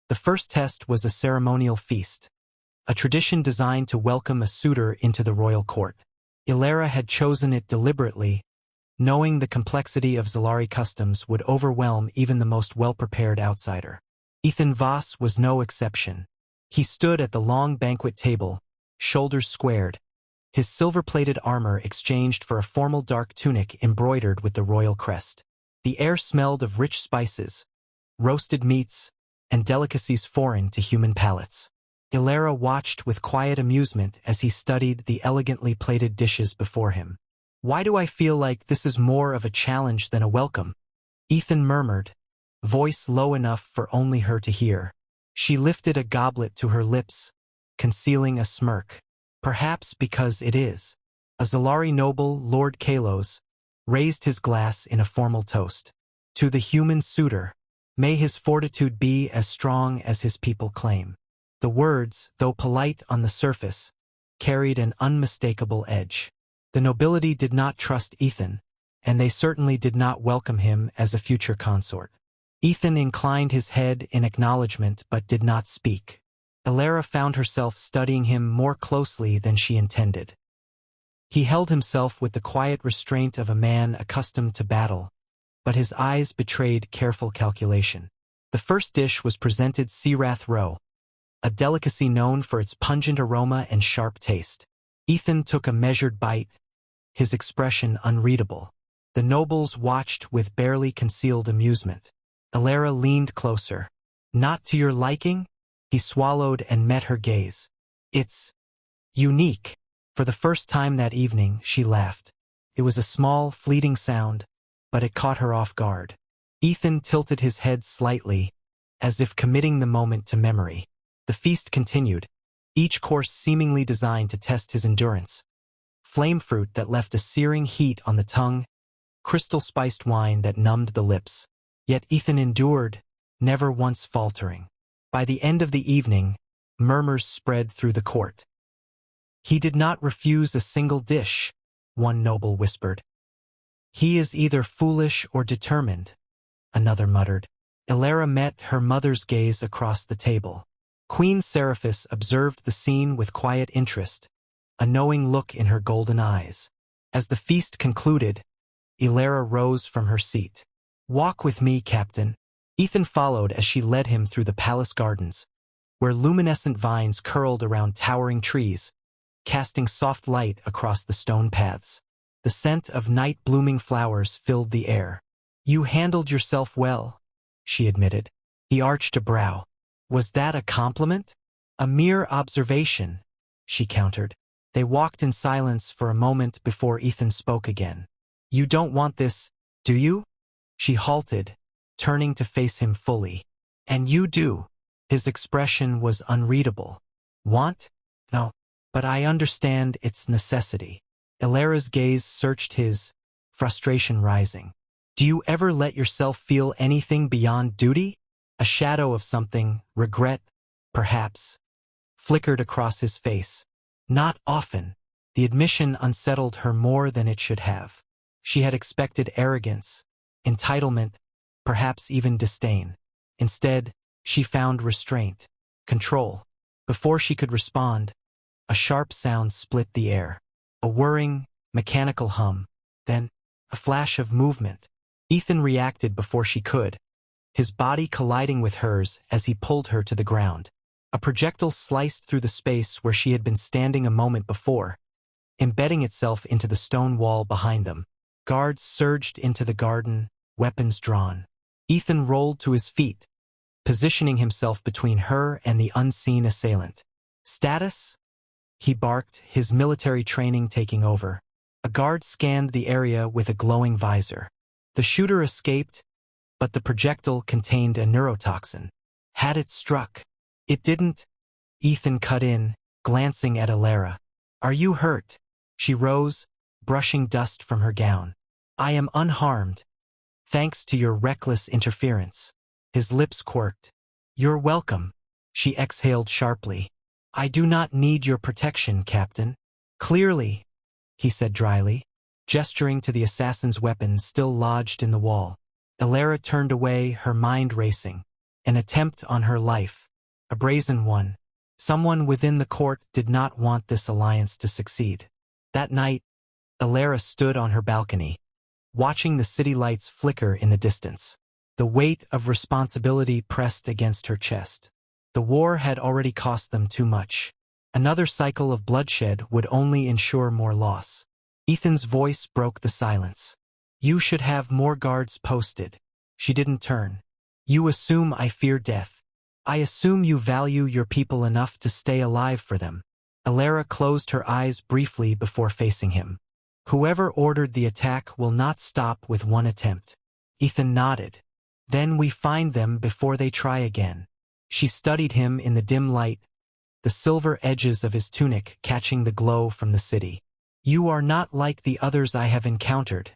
The first test was a ceremonial feast, a tradition designed to welcome a suitor into the royal court. Ilara had chosen it deliberately, knowing the complexity of Zalari customs would overwhelm even the most well-prepared outsider. Ethan Voss was no exception. He stood at the long banquet table, shoulders squared, his silver-plated armor exchanged for a formal dark tunic embroidered with the royal crest. The air smelled of rich spices, roasted meats, and delicacies foreign to human palates. Ilara watched with quiet amusement as he studied the elegantly plated dishes before him. "Why do I feel like this is more of a challenge than a welcome?" Ethan murmured, voice low enough for only her to hear. She lifted a goblet to her lips, concealing a smirk. "Perhaps because it is." A Zalari noble, Lord Kalos, raised his glass in a formal toast. "To the human suitor, may his fortitude be as strong as his people claim." The words, though polite on the surface, carried an unmistakable edge. The nobility did not trust Ethan, and they certainly did not welcome him as a future consort. Ethan inclined his head in acknowledgement but did not speak. Ilara found herself studying him more closely than she intended. He held himself with the quiet restraint of a man accustomed to battle, but his eyes betrayed careful calculation. The first dish was presented Searath roe, a delicacy known for its pungent aroma and sharp taste. Ethan took a measured bite, his expression unreadable. The nobles watched with barely concealed amusement. Ilara leaned closer. "Not to your liking?" He swallowed and met her gaze. "It's unique." For the first time that evening, she laughed. It was a small, fleeting sound, but it caught her off guard. Ethan tilted his head slightly, as if committing the moment to memory. The feast continued, each course seemingly designed to test his endurance. Flame fruit that left a searing heat on the tongue, crystal-spiced wine that numbed the lips. Yet Ethan endured, never once faltering. By the end of the evening, murmurs spread through the court. "He did not refuse a single dish," one noble whispered. "He is either foolish or determined," another muttered. Ilara met her mother's gaze across the table. Queen Seraphis observed the scene with quiet interest, a knowing look in her golden eyes. As the feast concluded, Ilara rose from her seat. "Walk with me, Captain." Ethan followed as she led him through the palace gardens, where luminescent vines curled around towering trees, casting soft light across the stone paths. The scent of night-blooming flowers filled the air. "You handled yourself well," she admitted. He arched a brow. "Was that a compliment?" "A mere observation," she countered. They walked in silence for a moment before Ethan spoke again. "You don't want this, do you?" She halted, turning to face him fully. "And you do." His expression was unreadable. "Want? No. But I understand its necessity." Ilara's gaze searched his, frustration rising. "Do you ever let yourself feel anything beyond duty?" A shadow of something, regret, perhaps, flickered across his face. "Not often." The admission unsettled her more than it should have. She had expected arrogance, entitlement, perhaps even disdain. Instead, she found restraint, control. Before she could respond, a sharp sound split the air. A whirring, mechanical hum, then a flash of movement. Ethan reacted before she could, his body colliding with hers as he pulled her to the ground. A projectile sliced through the space where she had been standing a moment before, embedding itself into the stone wall behind them. Guards surged into the garden, weapons drawn. Ethan rolled to his feet, positioning himself between her and the unseen assailant. "Status?" he barked, his military training taking over. A guard scanned the area with a glowing visor. The shooter escaped, but the projectile contained a neurotoxin. Had it struck? "It didn't." Ethan cut in, glancing at Ilara. "Are you hurt?" She rose, brushing dust from her gown. "I am unharmed, thanks to your reckless interference." His lips quirked. "You're welcome." She exhaled sharply. "I do not need your protection, Captain." "Clearly," he said dryly, gesturing to the assassin's weapon still lodged in the wall. Ilara turned away, her mind racing. An attempt on her life. A brazen one. Someone within the court did not want this alliance to succeed. That night, Elara stood on her balcony, watching the city lights flicker in the distance. The weight of responsibility pressed against her chest. The war had already cost them too much. Another cycle of bloodshed would only ensure more loss. Ethan's voice broke the silence. You should have more guards posted. She didn't turn. You assume I fear death. I assume you value your people enough to stay alive for them. Elara closed her eyes briefly before facing him. Whoever ordered the attack will not stop with one attempt. Ethan nodded. Then we find them before they try again. She studied him in the dim light, the silver edges of his tunic catching the glow from the city. You are not like the others I have encountered,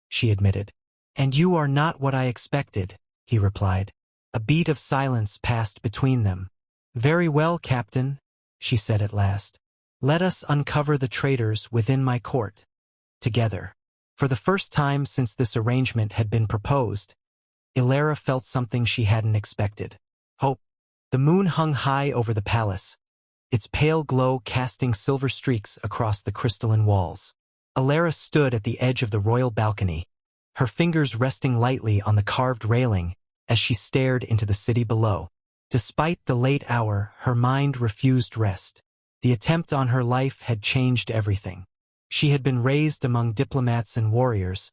she admitted. And you are not what I expected, he replied. A beat of silence passed between them. Very well, Captain, she said at last. Let us uncover the traitors within my court. Together. For the first time since this arrangement had been proposed, Elara felt something she hadn't expected. Hope. The moon hung high over the palace, its pale glow casting silver streaks across the crystalline walls. Elara stood at the edge of the royal balcony, her fingers resting lightly on the carved railing as she stared into the city below. Despite the late hour, her mind refused rest. The attempt on her life had changed everything. She had been raised among diplomats and warriors,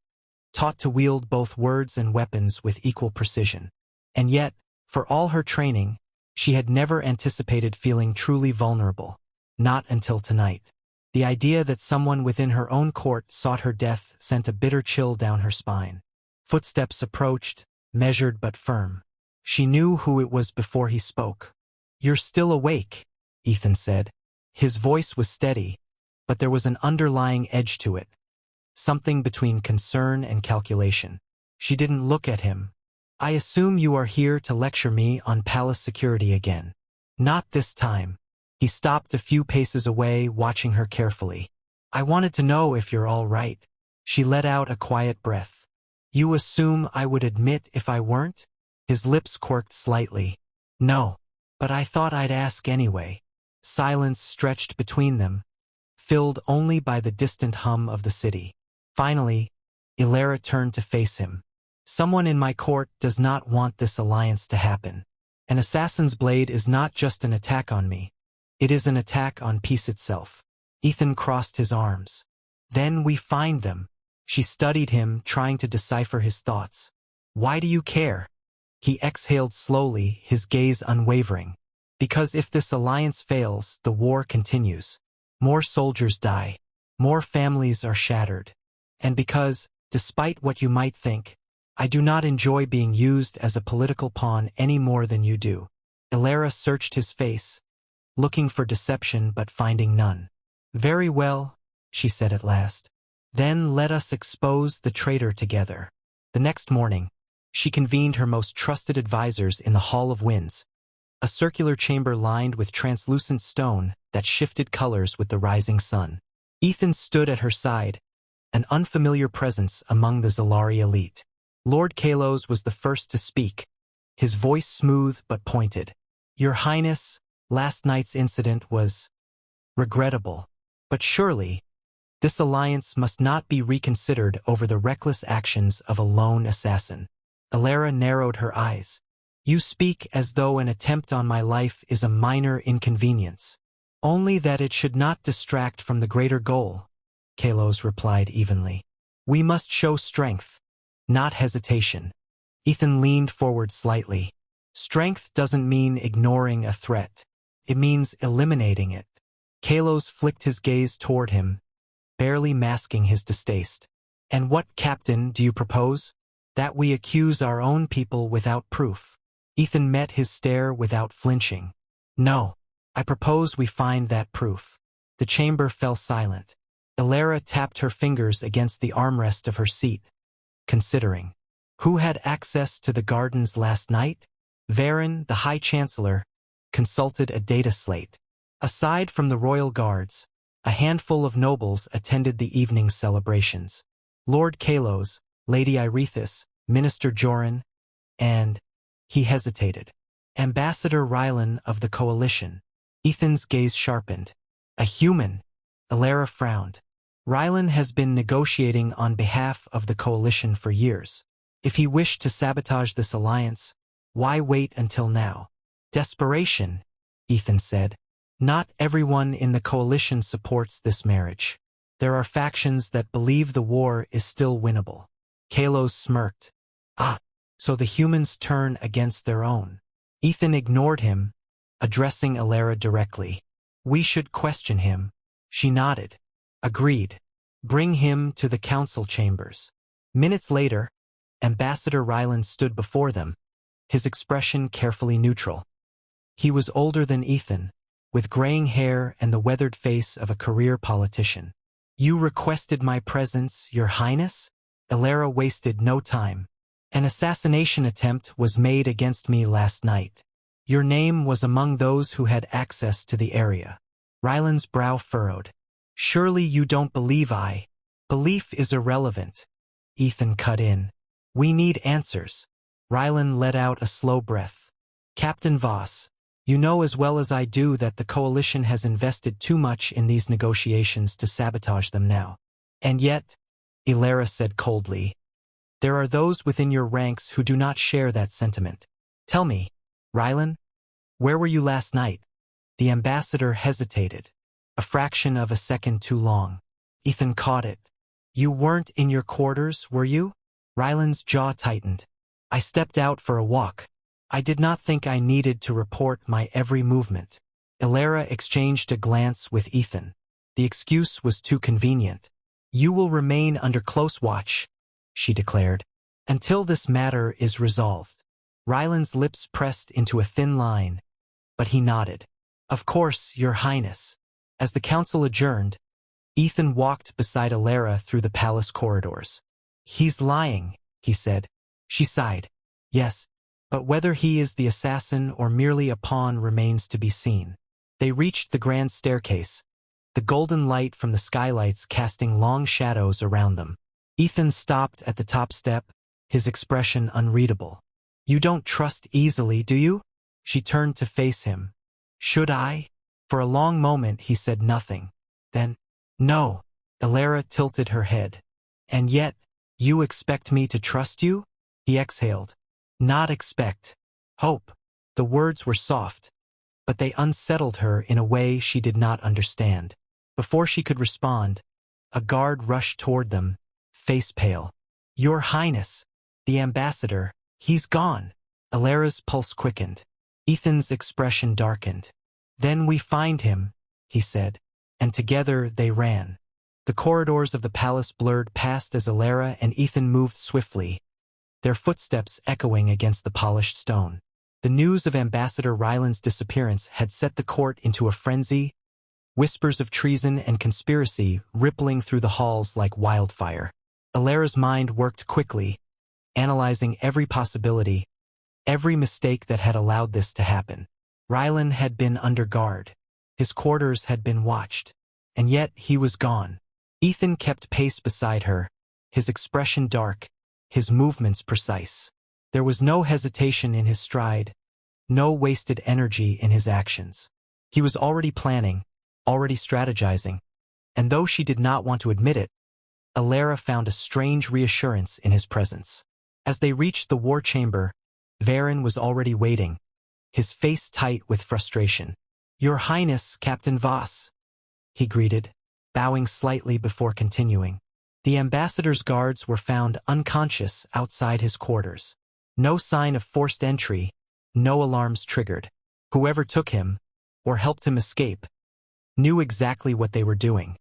taught to wield both words and weapons with equal precision. And yet, for all her training, she had never anticipated feeling truly vulnerable. Not until tonight. The idea that someone within her own court sought her death sent a bitter chill down her spine. Footsteps approached, measured but firm. She knew who it was before he spoke. You're still awake, Ethan said. His voice was steady, but there was an underlying edge to it. Something between concern and calculation. She didn't look at him. I assume you are here to lecture me on palace security again. Not this time. He stopped a few paces away, watching her carefully. I wanted to know if you're all right. She let out a quiet breath. You assume I would admit if I weren't? His lips quirked slightly. No, but I thought I'd ask anyway. Silence stretched between them, filled only by the distant hum of the city. Finally, Elara turned to face him. Someone in my court does not want this alliance to happen. An assassin's blade is not just an attack on me. It is an attack on peace itself. Ethan crossed his arms. Then we find them. She studied him, trying to decipher his thoughts. Why do you care? He exhaled slowly, his gaze unwavering. Because if this alliance fails, the war continues. More soldiers die. More families are shattered. And because, despite what you might think, I do not enjoy being used as a political pawn any more than you do. Elara searched his face, looking for deception but finding none. Very well, she said at last. Then let us expose the traitor together. The next morning, she convened her most trusted advisors in the Hall of Winds, a circular chamber lined with translucent stone that shifted colors with the rising sun. Ethan stood at her side, an unfamiliar presence among the Zalari elite. Lord Kalos was the first to speak, his voice smooth but pointed. Your Highness, last night's incident was regrettable, but surely this alliance must not be reconsidered over the reckless actions of a lone assassin. Elara narrowed her eyes. You speak as though an attempt on my life is a minor inconvenience. Only that it should not distract from the greater goal, Kalos replied evenly. We must show strength, not hesitation. Ethan leaned forward slightly. Strength doesn't mean ignoring a threat. It means eliminating it. Kalos flicked his gaze toward him, barely masking his distaste. And what, Captain, do you propose? That we accuse our own people without proof. Ethan met his stare without flinching. No, I propose we find that proof. The chamber fell silent. Elara tapped her fingers against the armrest of her seat, considering. Who had access to the gardens last night? Varen, the High Chancellor, consulted a data slate. Aside from the royal guards, a handful of nobles attended the evening's celebrations. Lord Kalos, Lady Irethis, Minister Joran, and he hesitated. Ambassador Rylan of the Coalition. Ethan's gaze sharpened. A human. Ilara frowned. Rylan has been negotiating on behalf of the Coalition for years. If he wished to sabotage this alliance, why wait until now? Desperation, Ethan said. Not everyone in the Coalition supports this marriage. There are factions that believe the war is still winnable. Kalos smirked. Ah, so the humans turn against their own. Ethan ignored him, addressing Ilara directly. We should question him. She nodded. Agreed. Bring him to the council chambers. Minutes later, Ambassador Rylan stood before them, his expression carefully neutral. He was older than Ethan, with graying hair and the weathered face of a career politician. You requested my presence, Your Highness? Ilara wasted no time. An assassination attempt was made against me last night. Your name was among those who had access to the area. Rylan's brow furrowed. Surely you don't believe I. Belief is irrelevant. Ethan cut in. We need answers. Rylan let out a slow breath. Captain Voss, you know as well as I do that the Coalition has invested too much in these negotiations to sabotage them now. And yet, Ilara said coldly, there are those within your ranks who do not share that sentiment. Tell me, Rylan, where were you last night? The ambassador hesitated, a fraction of a second too long. Ethan caught it. You weren't in your quarters, were you? Rylan's jaw tightened. I stepped out for a walk. I did not think I needed to report my every movement. Ilara exchanged a glance with Ethan. The excuse was too convenient. You will remain under close watch, she declared, until this matter is resolved. Rylan's lips pressed into a thin line, but he nodded. Of course, Your Highness. As the council adjourned, Ethan walked beside Ilara through the palace corridors. He's lying, he said. She sighed. Yes, but whether he is the assassin or merely a pawn remains to be seen. They reached the grand staircase, the golden light from the skylights casting long shadows around them. Ethan stopped at the top step, his expression unreadable. You don't trust easily, do you? She turned to face him. Should I? For a long moment he said nothing. Then, no. Ilara tilted her head. And yet, you expect me to trust you? He exhaled. Not expect. Hope. The words were soft, but they unsettled her in a way she did not understand. Before she could respond, a guard rushed toward them, face pale. Your Highness, the ambassador, he's gone. Ilara's pulse quickened. Ethan's expression darkened. Then we find him, he said, and together they ran. The corridors of the palace blurred past as Ilara and Ethan moved swiftly, their footsteps echoing against the polished stone. The news of Ambassador Rylan's disappearance had set the court into a frenzy, whispers of treason and conspiracy rippling through the halls like wildfire. Ilara's mind worked quickly, analyzing every possibility, every mistake that had allowed this to happen. Rylan had been under guard. His quarters had been watched. And yet he was gone. Ethan kept pace beside her, his expression dark, his movements precise. There was no hesitation in his stride, no wasted energy in his actions. He was already planning, already strategizing, and though she did not want to admit it, Ilara found a strange reassurance in his presence. As they reached the war chamber, Varen was already waiting, his face tight with frustration. Your Highness, Captain Voss, he greeted, bowing slightly before continuing. The ambassador's guards were found unconscious outside his quarters. No sign of forced entry, no alarms triggered. Whoever took him, or helped him escape, knew exactly what they were doing.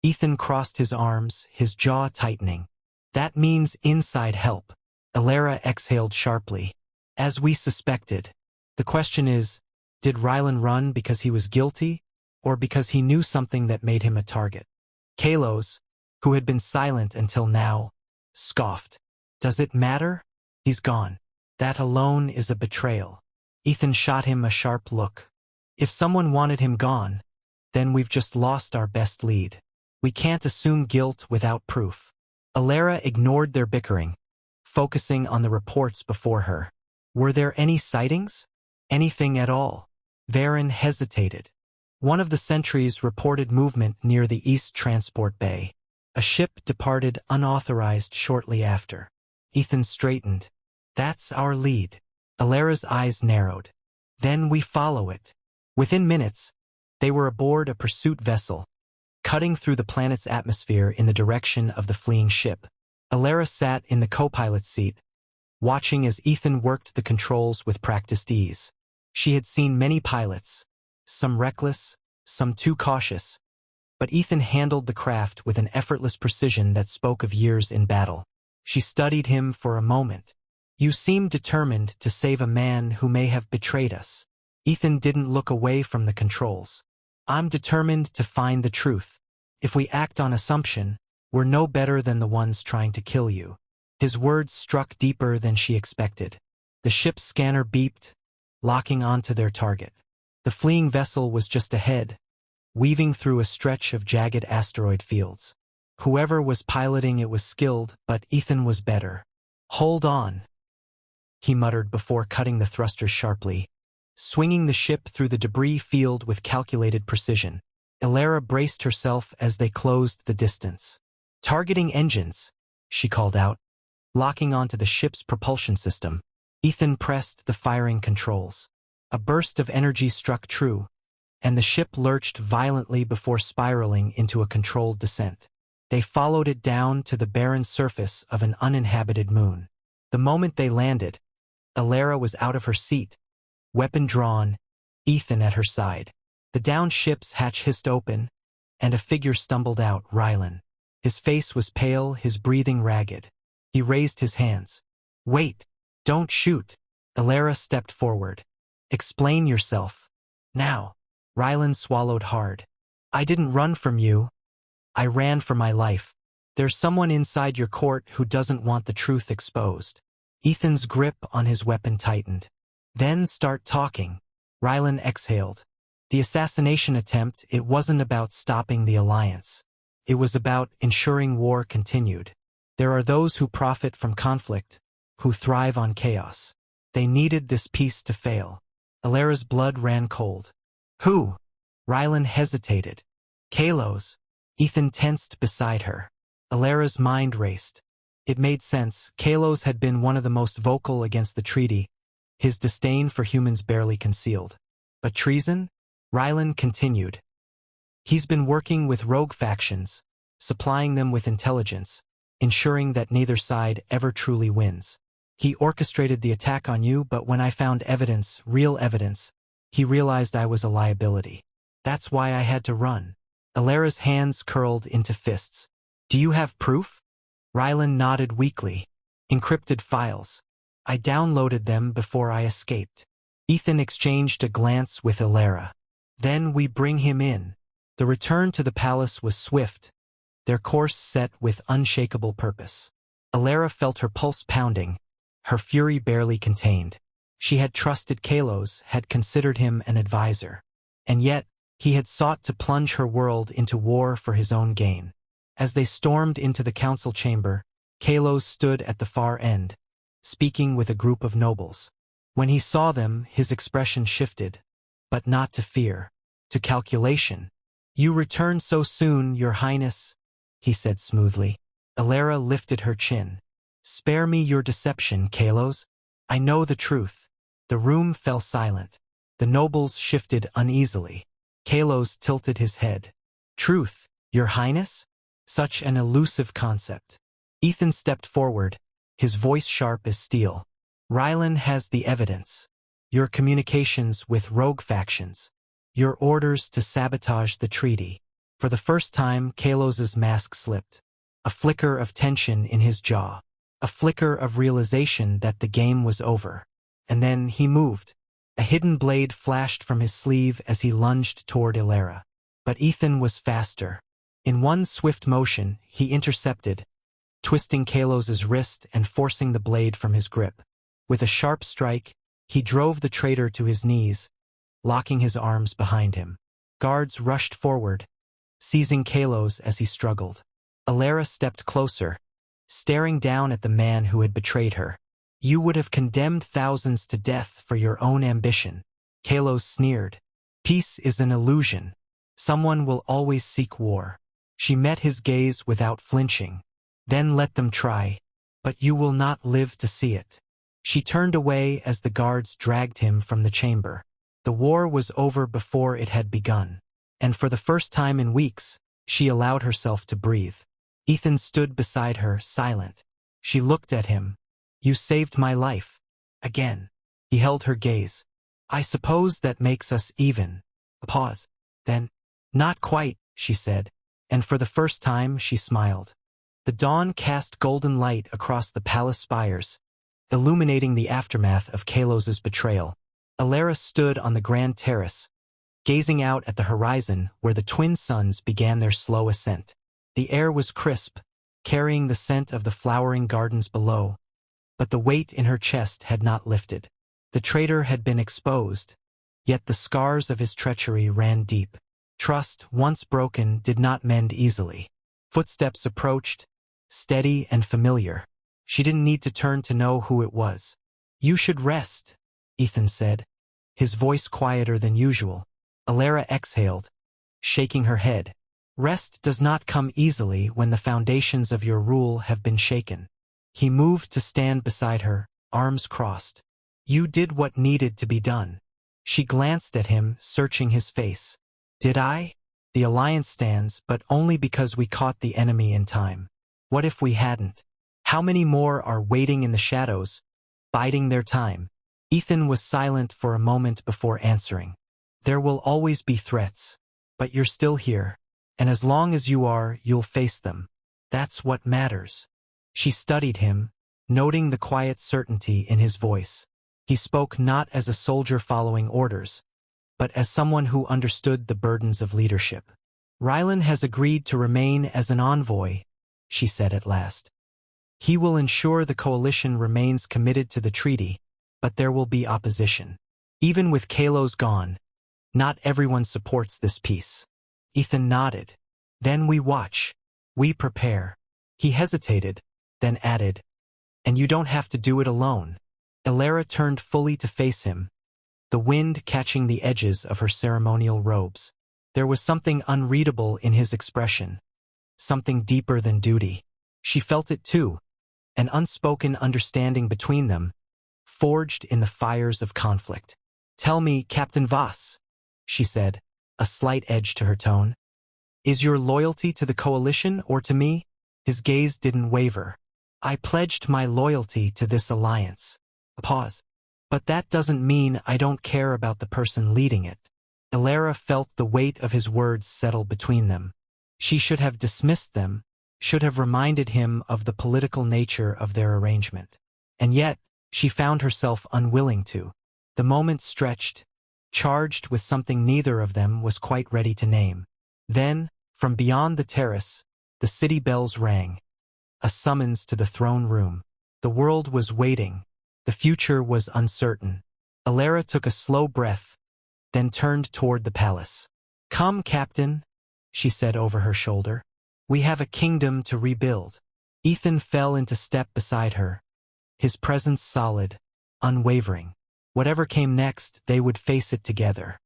Ethan crossed his arms, his jaw tightening. That means inside help. Ilara exhaled sharply. As we suspected. The question is, did Rylan run because he was guilty, or because he knew something that made him a target? Kalos, who had been silent until now, scoffed. Does it matter? He's gone. That alone is a betrayal. Ethan shot him a sharp look. If someone wanted him gone, then we've just lost our best lead. We can't assume guilt without proof. Ilara ignored their bickering, focusing on the reports before her. Were there any sightings? Anything at all. Varen hesitated. One of the sentries reported movement near the East Transport Bay. A ship departed unauthorized shortly after. Ethan straightened. That's our lead. Ilara's eyes narrowed. Then we follow it. Within minutes, they were aboard a pursuit vessel, cutting through the planet's atmosphere in the direction of the fleeing ship. Ilara sat in the co-pilot's seat, watching as Ethan worked the controls with practiced ease. She had seen many pilots, some reckless, some too cautious, but Ethan handled the craft with an effortless precision that spoke of years in battle. She studied him for a moment. You seem determined to save a man who may have betrayed us. Ethan didn't look away from the controls. I'm determined to find the truth. If we act on assumption, we're no better than the ones trying to kill you. His words struck deeper than she expected. The ship's scanner beeped, locking onto their target. The fleeing vessel was just ahead, weaving through a stretch of jagged asteroid fields. Whoever was piloting it was skilled, but Ethan was better. Hold on, he muttered before cutting the thrusters sharply, swinging the ship through the debris field with calculated precision. Ilara braced herself as they closed the distance. Targeting engines, she called out, locking onto the ship's propulsion system. Ethan pressed the firing controls. A burst of energy struck true, and the ship lurched violently before spiraling into a controlled descent. They followed it down to the barren surface of an uninhabited moon. The moment they landed, Ilara was out of her seat, weapon drawn, Ethan at her side. The downed ship's hatch hissed open, and a figure stumbled out, Rylan. His face was pale, his breathing ragged. He raised his hands. Wait, don't shoot. Ilara stepped forward. Explain yourself. Now. Rylan swallowed hard. I didn't run from you. I ran for my life. There's someone inside your court who doesn't want the truth exposed. Ethan's grip on his weapon tightened. Then start talking. Rylan exhaled. The assassination attempt, it wasn't about stopping the alliance. It was about ensuring war continued. There are those who profit from conflict, who thrive on chaos. They needed this peace to fail. Ilara's blood ran cold. Who? Rylan hesitated. Kalos. Ethan tensed beside her. Ilara's mind raced. It made sense. Kalos had been one of the most vocal against the treaty, his disdain for humans barely concealed. But treason? Rylan continued. He's been working with rogue factions, supplying them with intelligence, ensuring that neither side ever truly wins. He orchestrated the attack on you, but when I found evidence, real evidence, he realized I was a liability. That's why I had to run. Ilara's hands curled into fists. Do you have proof? Rylan nodded weakly. Encrypted files. I downloaded them before I escaped. Ethan exchanged a glance with Ilara. Then we bring him in. The return to the palace was swift, their course set with unshakable purpose. Ilara felt her pulse pounding, her fury barely contained. She had trusted Kalos, had considered him an advisor. And yet, he had sought to plunge her world into war for his own gain. As they stormed into the council chamber, Kalos stood at the far end, speaking with a group of nobles. When he saw them, his expression shifted, but not to fear, to calculation. You return so soon, Your Highness, he said smoothly. Ilara lifted her chin. Spare me your deception, Kalos. I know the truth. The room fell silent. The nobles shifted uneasily. Kalos tilted his head. Truth, Your Highness? Such an elusive concept. Ethan stepped forward, his voice sharp as steel. Rylan has the evidence. Your communications with rogue factions. Your orders to sabotage the treaty. For the first time, Kalos's mask slipped. A flicker of tension in his jaw. A flicker of realization that the game was over. And then he moved. A hidden blade flashed from his sleeve as he lunged toward Ilara. But Ethan was faster. In one swift motion, he intercepted, twisting Kalos's wrist and forcing the blade from his grip. With a sharp strike, he drove the traitor to his knees, locking his arms behind him. Guards rushed forward, seizing Kalos as he struggled. Ilara stepped closer, staring down at the man who had betrayed her. You would have condemned thousands to death for your own ambition. Kalos sneered. Peace is an illusion. Someone will always seek war. She met his gaze without flinching. Then let them try. But you will not live to see it. She turned away as the guards dragged him from the chamber. The war was over before it had begun. And for the first time in weeks, she allowed herself to breathe. Ethan stood beside her, silent. She looked at him. You saved my life. Again. He held her gaze. I suppose that makes us even. A pause. Then, not quite, she said, and for the first time she smiled. The dawn cast golden light across the palace spires, illuminating the aftermath of Kalos's betrayal. Ilara stood on the grand terrace, gazing out at the horizon where the twin suns began their slow ascent. The air was crisp, carrying the scent of the flowering gardens below, but the weight in her chest had not lifted. The traitor had been exposed, yet the scars of his treachery ran deep. Trust, once broken, did not mend easily. Footsteps approached, steady and familiar. She didn't need to turn to know who it was. You should rest, Ethan said, his voice quieter than usual. Ilara exhaled, shaking her head. Rest does not come easily when the foundations of your rule have been shaken. He moved to stand beside her, arms crossed. You did what needed to be done. She glanced at him, searching his face. Did I? The alliance stands, but only because we caught the enemy in time. What if we hadn't? How many more are waiting in the shadows, biding their time? Ethan was silent for a moment before answering. There will always be threats, but you're still here, and as long as you are, you'll face them. That's what matters. She studied him, noting the quiet certainty in his voice. He spoke not as a soldier following orders, but as someone who understood the burdens of leadership. Rylan has agreed to remain as an envoy, she said at last. He will ensure the coalition remains committed to the treaty, but there will be opposition. Even with Kalos gone, not everyone supports this peace. Ethan nodded. Then we watch. We prepare. He hesitated, then added, and you don't have to do it alone. Ilara turned fully to face him, the wind catching the edges of her ceremonial robes. There was something unreadable in his expression, something deeper than duty. She felt it too, an unspoken understanding between them, forged in the fires of conflict. Tell me, Captain Voss, she said, a slight edge to her tone. Is your loyalty to the coalition or to me? His gaze didn't waver. I pledged my loyalty to this alliance. A pause. But that doesn't mean I don't care about the person leading it. Ilara felt the weight of his words settle between them. She should have dismissed them, should have reminded him of the political nature of their arrangement. And yet, she found herself unwilling to. The moment stretched, charged with something neither of them was quite ready to name. Then, from beyond the terrace, the city bells rang. A summons to the throne room. The world was waiting. The future was uncertain. Ilara took a slow breath, then turned toward the palace. Come, Captain, she said over her shoulder. We have a kingdom to rebuild. Ethan fell into step beside her, his presence solid, unwavering. Whatever came next, they would face it together.